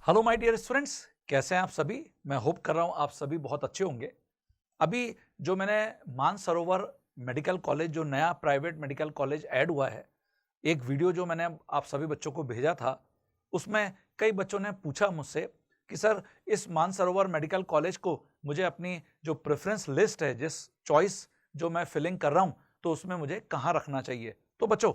Hello my dear students, कैसे हैं आप सभी। मैं होप कर रहा हूं आप सभी बहुत अच्छे होंगे। अभी जो मैंने मानसरोवर मेडिकल कॉलेज, जो नया प्राइवेट मेडिकल कॉलेज ऐड हुआ है, एक वीडियो जो मैंने आप सभी बच्चों को भेजा था, उसमें कई बच्चों ने पूछा मुझसे कि सर, इस मानसरोवर मेडिकल कॉलेज को मुझे अपनी जो प्रेफरेंस लिस्ट है, जिस चॉइस जो मैं फिलिंग कर रहा हूं, तो उसमें मुझे कहाँ रखना चाहिए। तो बच्चों,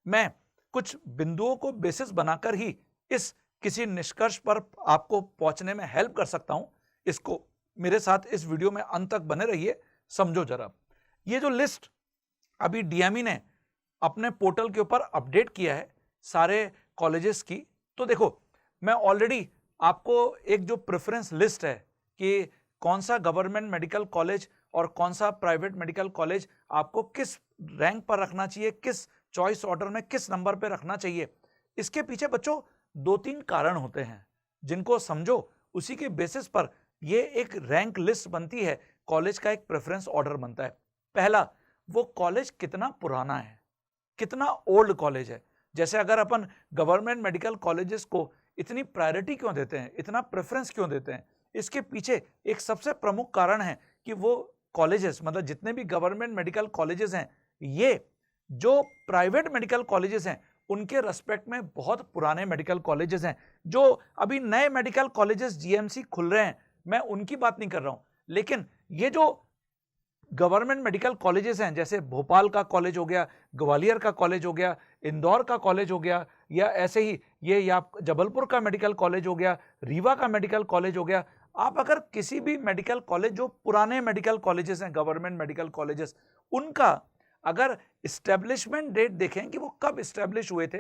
मैं कुछ बिंदुओं को बेसिस बनाकर ही इस किसी निष्कर्ष पर आपको पहुंचने में हेल्प कर सकता हूं। इसको मेरे साथ इस वीडियो में अंत तक बने रहिए, समझो जरा। ये जो लिस्ट अभी डीएमई ने अपने पोर्टल के ऊपर अपडेट किया है सारे कॉलेजेस की, तो देखो, मैं ऑलरेडी आपको एक जो प्रेफरेंस लिस्ट है कि कौन सा गवर्नमेंट मेडिकल कॉलेज और कौन सा प्राइवेट मेडिकल कॉलेज आपको किस रैंक पर रखना चाहिए, किस चॉइस ऑर्डर में किस नंबर पर रखना चाहिए, इसके पीछे बच्चों दो तीन कारण होते हैं, जिनको समझो उसी के बेसिस पर ये एक रैंक लिस्ट बनती है, कॉलेज का एक प्रेफरेंस ऑर्डर बनता है। पहला, वो कॉलेज कितना पुराना है, कितना ओल्ड कॉलेज है। जैसे अगर अपन गवर्नमेंट मेडिकल कॉलेजेस को इतनी प्रायोरिटी क्यों देते हैं, इतना प्रेफरेंस क्यों देते हैं, इसके पीछे एक सबसे प्रमुख कारण है कि वो कॉलेजेस, मतलब जितने भी गवर्नमेंट मेडिकल कॉलेजेस हैं, ये जो प्राइवेट मेडिकल कॉलेजेस हैं उनके रेस्पेक्ट में बहुत पुराने मेडिकल कॉलेजेस हैं। जो अभी नए मेडिकल कॉलेजेस जीएमसी खुल रहे हैं, मैं उनकी बात नहीं कर रहा हूं, लेकिन ये जो गवर्नमेंट मेडिकल कॉलेजेस हैं, जैसे भोपाल का कॉलेज हो गया, ग्वालियर का कॉलेज हो गया, इंदौर का कॉलेज हो गया, या ऐसे ही ये या जबलपुर का मेडिकल कॉलेज हो गया, रीवा का मेडिकल कॉलेज हो गया। आप अगर किसी भी मेडिकल कॉलेज, जो पुराने मेडिकल कॉलेजेस हैं, गवर्नमेंट मेडिकल कॉलेजेस, उनका अगर इस्टेब्लिशमेंट डेट देखें कि वो कब इस्टेब्लिश हुए थे,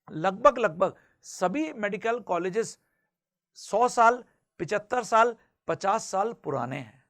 लगभग लगभग सभी मेडिकल कॉलेजेस 100 साल, 75 साल, 50 साल पुराने हैं।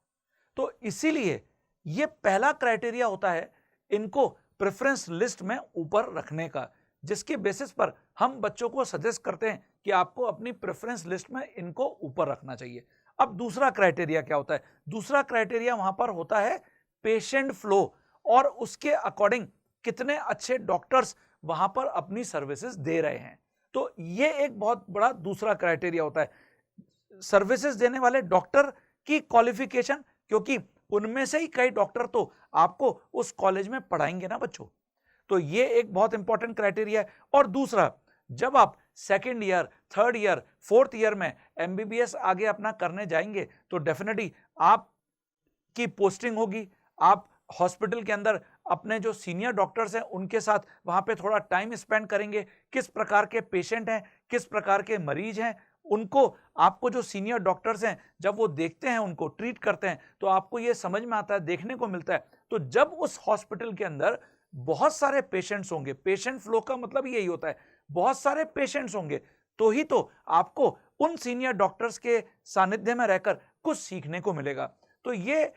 तो इसीलिए ये पहला क्राइटेरिया होता है इनको प्रेफरेंस लिस्ट में ऊपर रखने का, जिसके बेसिस पर हम बच्चों को सजेस्ट करते हैं कि आपको अपनी प्रेफरेंस लिस्ट में इनको ऊपर रखना चाहिए। अब दूसरा क्राइटेरिया क्या होता है? दूसरा क्राइटेरिया वहां पर होता है पेशेंट फ्लो, और उसके अकॉर्डिंग कितने अच्छे डॉक्टर्स वहां पर अपनी सर्विसेज दे रहे हैं। तो ये एक बहुत बड़ा दूसरा क्राइटेरिया होता है। सर्विसेज देने वाले डॉक्टर की क्वालिफिकेशन, क्योंकि उनमें से ही कई डॉक्टर तो आपको उस कॉलेज में पढ़ाएंगे ना बच्चों। तो ये एक बहुत इंपॉर्टेंट क्राइटेरिया है। और दूसरा, जब आप second year, third year, fourth year में एमबीबीएस आगे अपना करने जाएंगे, तो डेफिनेटली आपकी पोस्टिंग होगी, आप हॉस्पिटल के अंदर अपने जो सीनियर डॉक्टर्स हैं उनके साथ वहां पे थोड़ा टाइम स्पेंड करेंगे। किस प्रकार के पेशेंट हैं, किस प्रकार के मरीज हैं, उनको आपको जो सीनियर डॉक्टर्स हैं जब वो देखते हैं, उनको ट्रीट करते हैं, तो आपको ये समझ में आता है, देखने को मिलता है। तो जब उस हॉस्पिटल के अंदर बहुत सारे पेशेंट्स होंगे, पेशेंट फ्लो का मतलब यही होता है, बहुत सारे पेशेंट्स होंगे, तो ही तो आपको उन सीनियर डॉक्टर्स के सानिध्य में रहकर कुछ सीखने को मिलेगा। तो ये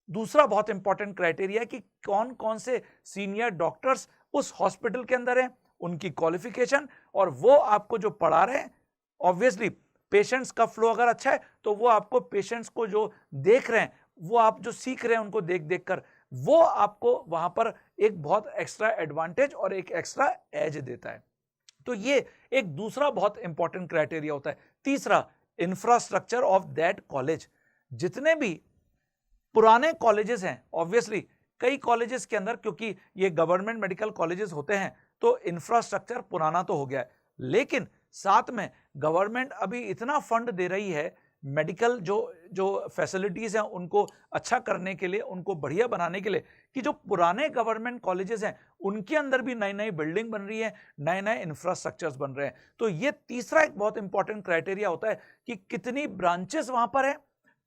दूसरा बहुत इंपॉर्टेंट क्राइटेरिया है कि कौन कौन से सीनियर डॉक्टर्स उस हॉस्पिटल के अंदर हैं, उनकी क्वालिफिकेशन, और वो आपको जो पढ़ा रहे हैं। ऑब्वियसली पेशेंट्स का फ्लो अगर अच्छा है तो वो आपको पेशेंट्स को जो देख रहे हैं, वो आप जो सीख रहे हैं उनको देख देख कर, वो आपको वहां पर एक बहुत एक्स्ट्रा एडवांटेज और एक एक्स्ट्रा एज देता है। तो ये एक दूसरा बहुत इंपॉर्टेंट क्राइटेरिया होता है। तीसरा, इंफ्रास्ट्रक्चर ऑफ दैट कॉलेज। जितने भी पुराने कॉलेजेस हैं, ऑब्वियसली कई कॉलेजेस के अंदर, क्योंकि ये गवर्नमेंट मेडिकल कॉलेजेस होते हैं, तो इंफ्रास्ट्रक्चर पुराना तो हो गया है, लेकिन साथ में गवर्नमेंट अभी इतना फंड दे रही है मेडिकल जो जो फैसिलिटीज हैं उनको अच्छा करने के लिए, उनको बढ़िया बनाने के लिए, कि जो पुराने गवर्नमेंट कॉलेजेस हैं उनके अंदर भी नई नई बिल्डिंग बन रही है, नए नए इंफ्रास्ट्रक्चर्स बन रहे हैं। तो ये तीसरा एक बहुत इंपॉर्टेंट क्राइटेरिया होता है कि कितनी ब्रांचेस वहां पर है,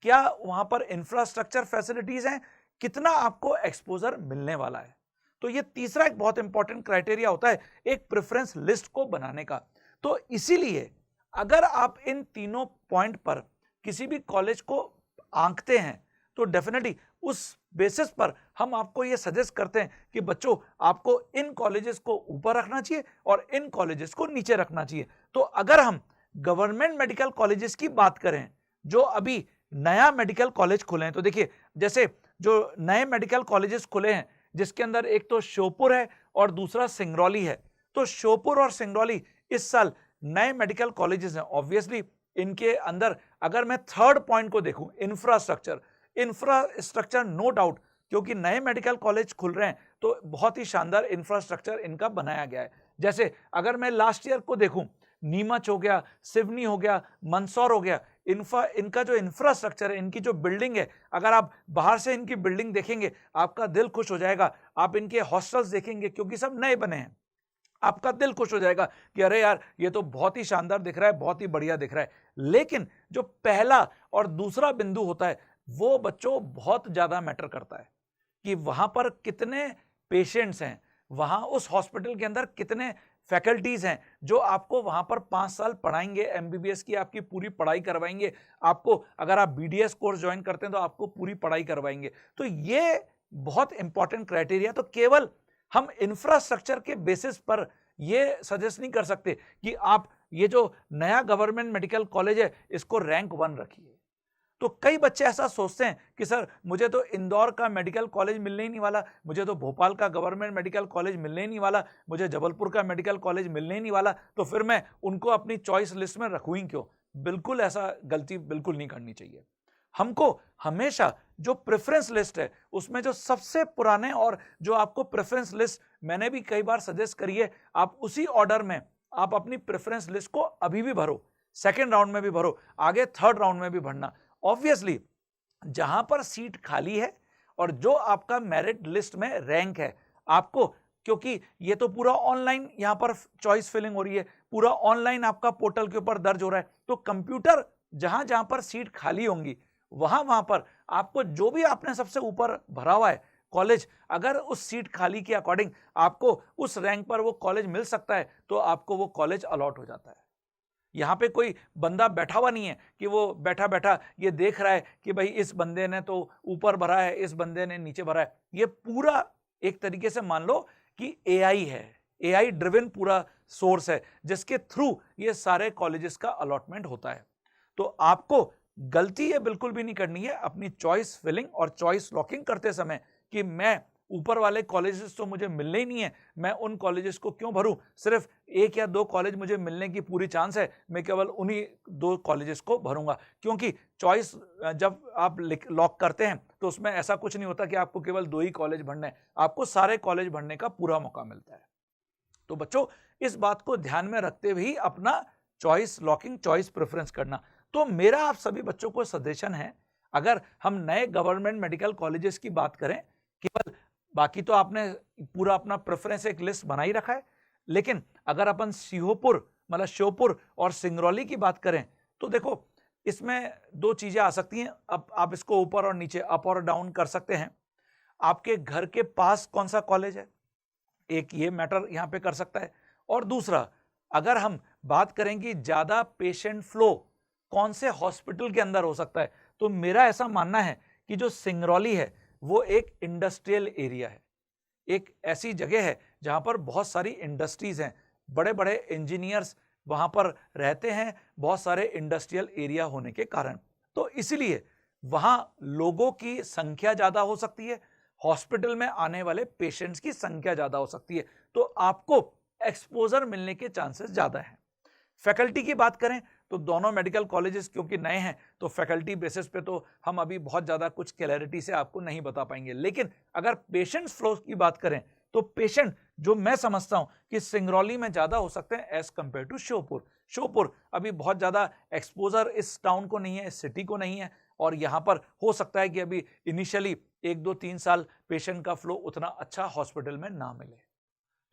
क्या वहां पर इंफ्रास्ट्रक्चर फैसिलिटीज हैं, कितना आपको एक्सपोजर मिलने वाला है। तो ये तीसरा एक बहुत इंपॉर्टेंट क्राइटेरिया होता है एक प्रेफरेंस लिस्ट को बनाने का। तो इसीलिए अगर आप इन तीनों पॉइंट पर किसी भी कॉलेज को आंकते हैं, तो डेफिनेटली उस बेसिस पर हम आपको ये सजेस्ट करते हैं कि बच्चों, आपको इन कॉलेजेस को ऊपर रखना चाहिए और इन कॉलेजेस को नीचे रखना चाहिए। तो अगर हम गवर्नमेंट मेडिकल कॉलेजेस की बात करें, जो अभी नया मेडिकल कॉलेज खुले हैं, तो देखिए, जैसे जो नए मेडिकल कॉलेजेस खुले हैं, जिसके अंदर एक तो श्योपुर है और दूसरा सिंगरौली है। तो श्योपुर और सिंगरौली इस साल नए मेडिकल कॉलेजेस हैं। ऑब्वियसली इनके अंदर अगर मैं थर्ड पॉइंट को देखूं, इंफ्रास्ट्रक्चर नो डाउट, क्योंकि नए मेडिकल कॉलेज खुल रहे हैं तो बहुत ही शानदार इंफ्रास्ट्रक्चर इनका बनाया गया है। जैसे अगर मैं लास्ट ईयर को देखूं, नीमच हो गया, सिवनी हो गया, मंदसौर हो गया, इनका जो इंफ्रास्ट्रक्चर है, इनकी जो बिल्डिंग है, अगर आप बाहर से इनकी बिल्डिंग देखेंगे आपका दिल खुश हो जाएगा। आप इनके हॉस्टल्स देखेंगे क्योंकि सब नए बने हैं, आपका दिल खुश हो जाएगा कि अरे यार ये तो बहुत ही शानदार दिख रहा है, बहुत ही बढ़िया दिख रहा है। लेकिन जो पहला और दूसरा बिंदु होता है वो बच्चों बहुत ज्यादा मैटर करता है कि वहां पर कितने पेशेंट्स हैं, वहां उस हॉस्पिटल के अंदर कितने फैकल्टीज हैं जो आपको वहां पर 5 साल पढ़ाएंगे, एमबीबीएस की आपकी पूरी पढ़ाई करवाएंगे, आपको अगर आप बीडीएस कोर्स ज्वाइन करते हैं तो आपको पूरी पढ़ाई करवाएंगे। तो ये बहुत इंपॉर्टेंट क्राइटेरिया। तो केवल हम इंफ्रास्ट्रक्चर के बेसिस पर ये सजेस्ट नहीं कर सकते कि आप ये जो नया गवर्नमेंट मेडिकल कॉलेज है इसको रैंक 1 रखिए। तो कई बच्चे ऐसा सोचते हैं कि सर मुझे तो इंदौर का मेडिकल कॉलेज मिलने ही नहीं वाला, मुझे तो भोपाल का गवर्नमेंट मेडिकल कॉलेज मिलने ही नहीं वाला, मुझे जबलपुर का मेडिकल कॉलेज मिलने ही नहीं वाला, तो फिर मैं उनको अपनी चॉइस लिस्ट में रखूं ही क्यों। बिल्कुल ऐसा गलती बिल्कुल नहीं करनी चाहिए। हमको हमेशा जो प्रेफरेंस लिस्ट है उसमें जो सबसे पुराने और जो आपको प्रेफरेंस लिस्ट मैंने भी कई बार सजेस्ट करी है, आप उसी ऑर्डर में आप अपनी प्रेफरेंस लिस्ट को अभी भी भरो, सेकेंड राउंड में भी भरो, आगे थर्ड राउंड में भी भरना। ऑब्वियसली जहां पर सीट खाली है और जो आपका मेरिट लिस्ट में रैंक है आपको, क्योंकि ये तो पूरा ऑनलाइन यहां पर चॉइस फिलिंग हो रही है, पूरा ऑनलाइन आपका पोर्टल के ऊपर दर्ज हो रहा है, तो कंप्यूटर जहां जहां पर सीट खाली होंगी वहां पर आपको जो भी आपने सबसे ऊपर भरा हुआ है कॉलेज, अगर उस सीट खाली के अकॉर्डिंग आपको उस रैंक पर वो कॉलेज मिल सकता है तो आपको वो कॉलेज अलॉट हो जाता है। यहां पे कोई बंदा बैठा हुआ नहीं है कि वो बैठा बैठा ये देख रहा है कि भाई इस बंदे ने तो ऊपर भरा है, इस बंदे ने नीचे भरा है। ये पूरा एक तरीके से मान लो कि एआई है, एआई ड्रिवन पूरा सोर्स है जिसके थ्रू ये सारे कॉलेजेस का अलॉटमेंट होता है। तो आपको गलती ये बिल्कुल भी नहीं करनी है अपनी चॉइस फिलिंग और चॉइस लॉकिंग करते समय कि मैं ऊपर वाले कॉलेजेस तो मुझे मिलने ही नहीं है, मैं उन कॉलेजेस को क्यों भरूं, सिर्फ 1 या 2 कॉलेज मुझे मिलने की पूरी चांस है, मैं केवल उन्हीं 2 कॉलेजेस को भरूंगा। क्योंकि चॉइस जब आप लॉक करते हैं तो उसमें ऐसा कुछ नहीं होता कि आपको केवल 2 ही कॉलेज भरने हैं, आपको सारे कॉलेज भरने का पूरा मौका मिलता है। तो बच्चों इस बात को ध्यान में रखते हुए ही अपना चॉइस लॉकिंग, चॉइस प्रेफरेंस करना। तो मेरा आप सभी बच्चों को सजेशन है, अगर हम नए गवर्नमेंट मेडिकल कॉलेजेस की बात करें, केवल बाकी तो आपने पूरा अपना प्रेफरेंस एक लिस्ट बना ही रखा है, लेकिन अगर अपन श्योपुर मतलब श्योपुर और सिंगरौली की बात करें तो देखो इसमें 2 चीजें आ सकती हैं। अब आप इसको ऊपर और नीचे, अप और डाउन कर सकते हैं। आपके घर के पास कौन सा कॉलेज है, एक ये मैटर यहां पे कर सकता है। और दूसरा, अगर हम बात करें कि ज्यादा पेशेंट फ्लो कौन से हॉस्पिटल के अंदर हो सकता है, तो मेरा ऐसा मानना है कि जो सिंगरौली है वो एक इंडस्ट्रियल एरिया है, एक ऐसी जगह है जहां पर बहुत सारी इंडस्ट्रीज हैं, बड़े बड़े इंजीनियर्स वहां पर रहते हैं, बहुत सारे इंडस्ट्रियल एरिया होने के कारण। तो इसलिए वहां लोगों की संख्या ज्यादा हो सकती है, हॉस्पिटल में आने वाले पेशेंट्स की संख्या ज्यादा हो सकती है, तो आपको एक्सपोजर मिलने के चांसेस ज्यादा हैं। फैकल्टी की बात करें तो दोनों मेडिकल कॉलेजेस क्योंकि नए हैं तो फैकल्टी बेसिस पे तो हम अभी बहुत ज़्यादा कुछ क्लैरिटी से आपको नहीं बता पाएंगे। लेकिन अगर पेशेंट्स फ्लो की बात करें तो पेशेंट जो मैं समझता हूं कि सिंगरौली में ज़्यादा हो सकते हैं as compared to Sheopur. Sheopur अभी बहुत ज़्यादा एक्सपोजर इस टाउन को नहीं है, इस सिटी को नहीं है, और यहाँ पर हो सकता है कि अभी इनिशियली 1, 2, 3 साल पेशेंट का फ्लो उतना अच्छा हॉस्पिटल में ना मिले।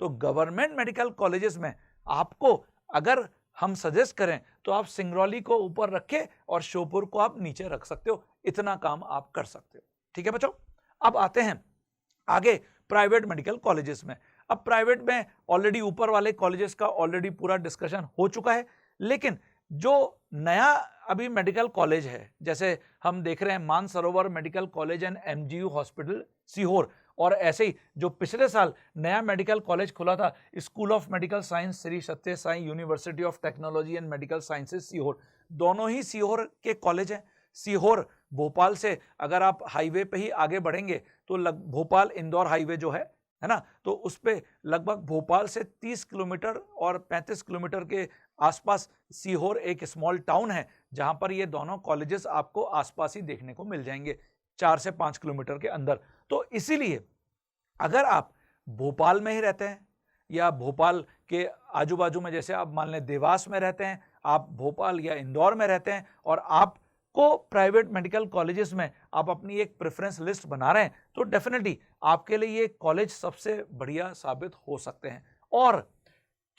तो गवर्नमेंट मेडिकल कॉलेजेस में आपको अगर हम सजेस्ट करें तो आप सिंगरौली को ऊपर रखें और श्योपुर को आप नीचे रख सकते हो, इतना काम आप कर सकते हो। ठीक है बच्चों, अब आते हैं आगे प्राइवेट मेडिकल कॉलेजेस में। अब प्राइवेट में ऑलरेडी ऊपर वाले कॉलेजेस का ऑलरेडी पूरा डिस्कशन हो चुका है, लेकिन जो नया अभी मेडिकल कॉलेज है, जैसे हम देख रहे हैं Mansarovar medical college and MGU hospital Sehore, और ऐसे ही जो पिछले साल नया मेडिकल कॉलेज खुला था school of medical science Shri Satya Sai university of technology and medical sciences Sehore, दोनों ही सीहोर के कॉलेज हैं। सीहोर भोपाल से अगर आप हाईवे पे ही आगे बढ़ेंगे तो भोपाल इंदौर हाईवे जो है ना, तो उस पे लगभग भोपाल से 30 किलोमीटर और 35 किलोमीटर के आसपास सीहोर एक स्मॉल टाउन है जहां पर ये दोनों कॉलेजेस आपको आसपास ही देखने को मिल जाएंगे, 4 से 5 किलोमीटर के अंदर। तो इसीलिए अगर आप भोपाल में ही रहते हैं या भोपाल के आजू बाजू में, जैसे आप मान लें देवास में रहते हैं, आप भोपाल या इंदौर में रहते हैं और आपको प्राइवेट मेडिकल कॉलेजेस में आप अपनी एक प्रेफरेंस लिस्ट बना रहे हैं, तो डेफिनेटली आपके लिए ये कॉलेज सबसे बढ़िया साबित हो सकते हैं। और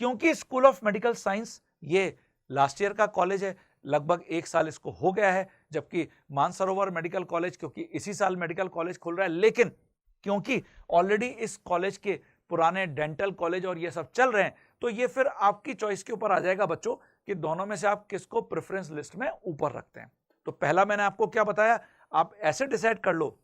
क्योंकि स्कूल ऑफ मेडिकल साइंस ये लास्ट ईयर का कॉलेज है, लगभग 1 साल इसको हो गया है, जबकि मानसरोवर मेडिकल कॉलेज क्योंकि इसी साल मेडिकल कॉलेज खुल रहा है, लेकिन क्योंकि ऑलरेडी इस कॉलेज के पुराने डेंटल कॉलेज और ये सब चल रहे हैं, तो ये फिर आपकी चॉइस के ऊपर आ जाएगा बच्चों कि दोनों में से आप किसको प्रेफरेंस लिस्ट में ऊपर रखते हैं। तो पहला मैंने आपको क्या बताया, आप ऐसे डिसाइड कर लो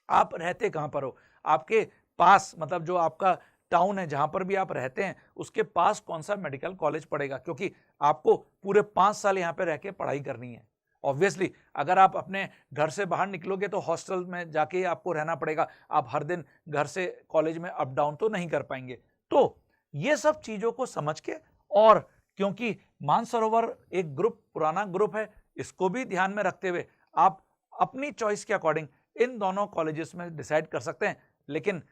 आप रहते कहां पर हो, आपके पास मतलब जो आपका टाउन है जहां पर भी आप रहते हैं उसके पास कौन सा मेडिकल कॉलेज पड़ेगा, क्योंकि आपको पूरे 5 साल यहां पे रह के पढ़ाई करनी है। ऑब्वियसली अगर आप अपने घर से बाहर निकलोगे तो हॉस्टल में जाके आपको रहना पड़ेगा, आप हर दिन घर से कॉलेज में अप डाउन तो नहीं कर पाएंगे। तो ये सब चीजों को समझ के, और क्योंकि मानसरोवर एक ग्रुप पुराना ग्रुप है, इसको भी ध्यान में रखते हुए आप अपनी चॉइस के अकॉर्डिंग इन दोनों कॉलेजेस में डिसाइड कर सकते हैं। लेकिन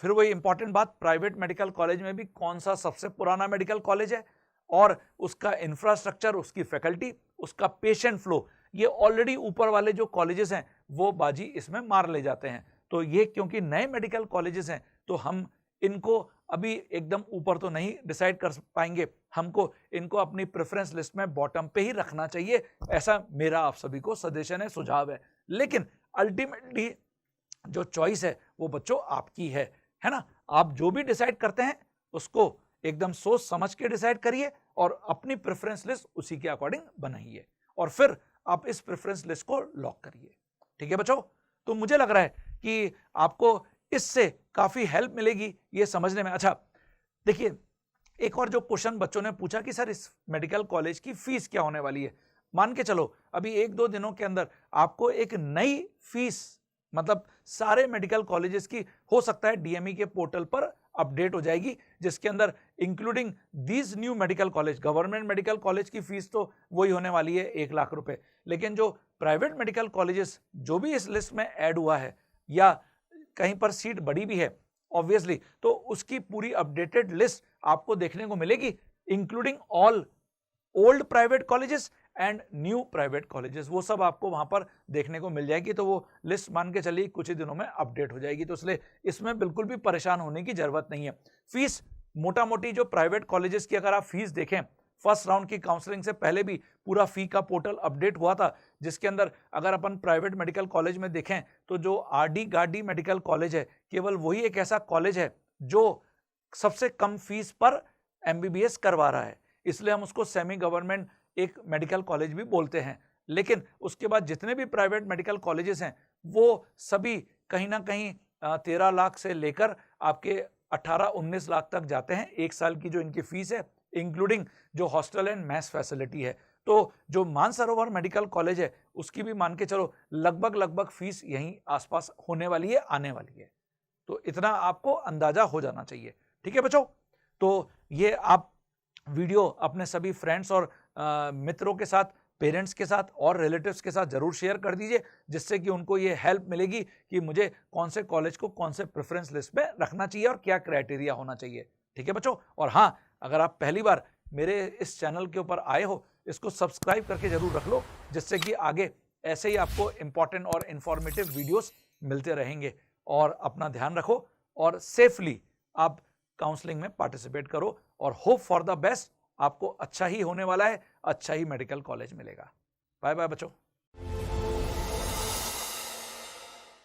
फिर वही इंपॉर्टेंट बात, प्राइवेट मेडिकल कॉलेज में भी कौन सा सबसे पुराना मेडिकल कॉलेज है और उसका इंफ्रास्ट्रक्चर, उसकी फैकल्टी, उसका पेशेंट फ्लो, ये ऑलरेडी ऊपर वाले जो कॉलेजेस हैं वो बाजी इसमें मार ले जाते हैं। तो ये क्योंकि नए मेडिकल कॉलेजेस हैं तो हम इनको अभी एकदम ऊपर तो नहीं डिसाइड कर पाएंगे, हमको इनको अपनी प्रेफरेंस लिस्ट में बॉटम पे ही रखना चाहिए, ऐसा मेरा आप सभी को सजेशन है, सुझाव है। लेकिन अल्टीमेटली जो चॉइस है वो बच्चों आपकी है ना। आप जो भी डिसाइड करते हैं उसको एकदम सोच समझ के डिसाइड करिए और अपनी प्रेफरेंस लिस्ट उसी के अकॉर्डिंग बनाइए और फिर आप इस प्रेफरेंस लिस्ट को लॉक करिए। ठीक है बच्चों, तो मुझे लग रहा है कि आपको इससे काफी हेल्प मिलेगी ये समझने में। अच्छा देखिए, एक और जो क्वेश्चन बच्चों ने पूछा कि सर इस मेडिकल कॉलेज की फीस क्या होने वाली है। मान के चलो अभी 1-2 दिनों के अंदर आपको एक नई फीस, मतलब सारे मेडिकल कॉलेजेस की हो सकता है डीएमई के पोर्टल पर अपडेट हो जाएगी, जिसके अंदर including these new medical college, government medical college की फीस तो वही होने वाली है 1 लाख रुपए, लेकिन जो प्राइवेट मेडिकल कॉलेजेस जो भी इस लिस्ट में ऐड हुआ है या कहीं पर सीट बढ़ी भी है ऑब्वियसली, तो उसकी पूरी अपडेटेड लिस्ट आपको देखने को मिलेगी, including all old private colleges and new private colleges, वो सब आपको वहां पर देखने को मिल जाएगी। तो वो लिस्ट मान के चलिए कुछ ही दिनों में अपडेट हो जाएगी, तो इसलिए इसमें बिल्कुल भी परेशान होने की जरूरत नहीं है। फीस मोटा मोटी जो प्राइवेट कॉलेजेस की अगर आप फीस देखें, फर्स्ट राउंड की काउंसलिंग से पहले भी पूरा फी का पोर्टल अपडेट हुआ था, जिसके अंदर अगर अपन प्राइवेट मेडिकल कॉलेज में देखें तो जो आरडी गार्डी मेडिकल कॉलेज है केवल वही एक ऐसा कॉलेज है जो सबसे कम फीस पर एमबीबीएस करवा रहा है, इसलिए हम उसको सेमी गवर्नमेंट एक मेडिकल कॉलेज भी बोलते हैं। लेकिन उसके बाद जितने भी प्राइवेट मेडिकल कॉलेजेस हैं वो सभी कहीं ना कहीं 13 लाख से लेकर आपके 18-19 लाख तक जाते हैं 1 साल की जो इनकी फीस है, इंक्लूडिंग जो हॉस्टल एंड मैस फैसिलिटी है। तो जो मानसरोवर मेडिकल कॉलेज है उसकी भी मान के चलो लगभग फीस यहीं आसपास होने वाली है, आने वाली है, तो इतना आपको अंदाजा हो जाना चाहिए। ठीक है बच्चों, तो ये आप वीडियो अपने सभी फ्रेंड्स और मित्रों के साथ, पेरेंट्स के साथ और रिलेटिव्स के साथ जरूर शेयर कर दीजिए, जिससे कि उनको ये हेल्प मिलेगी कि मुझे कौन से कॉलेज को कौन से प्रेफरेंस लिस्ट में रखना चाहिए और क्या क्राइटेरिया होना चाहिए। ठीक है बच्चों, और हाँ, अगर आप पहली बार मेरे इस चैनल के ऊपर आए हो, इसको सब्सक्राइब करके जरूर रख लो, जिससे कि आगे ऐसे ही आपको इंपॉर्टेंट और इंफॉर्मेटिव वीडियोस मिलते रहेंगे। और अपना ध्यान रखो और सेफली आप काउंसलिंग में पार्टिसिपेट करो और होप फॉर द बेस्ट, आपको अच्छा ही होने वाला है, अच्छा ही मेडिकल कॉलेज मिलेगा। बाय बाय बच्चों।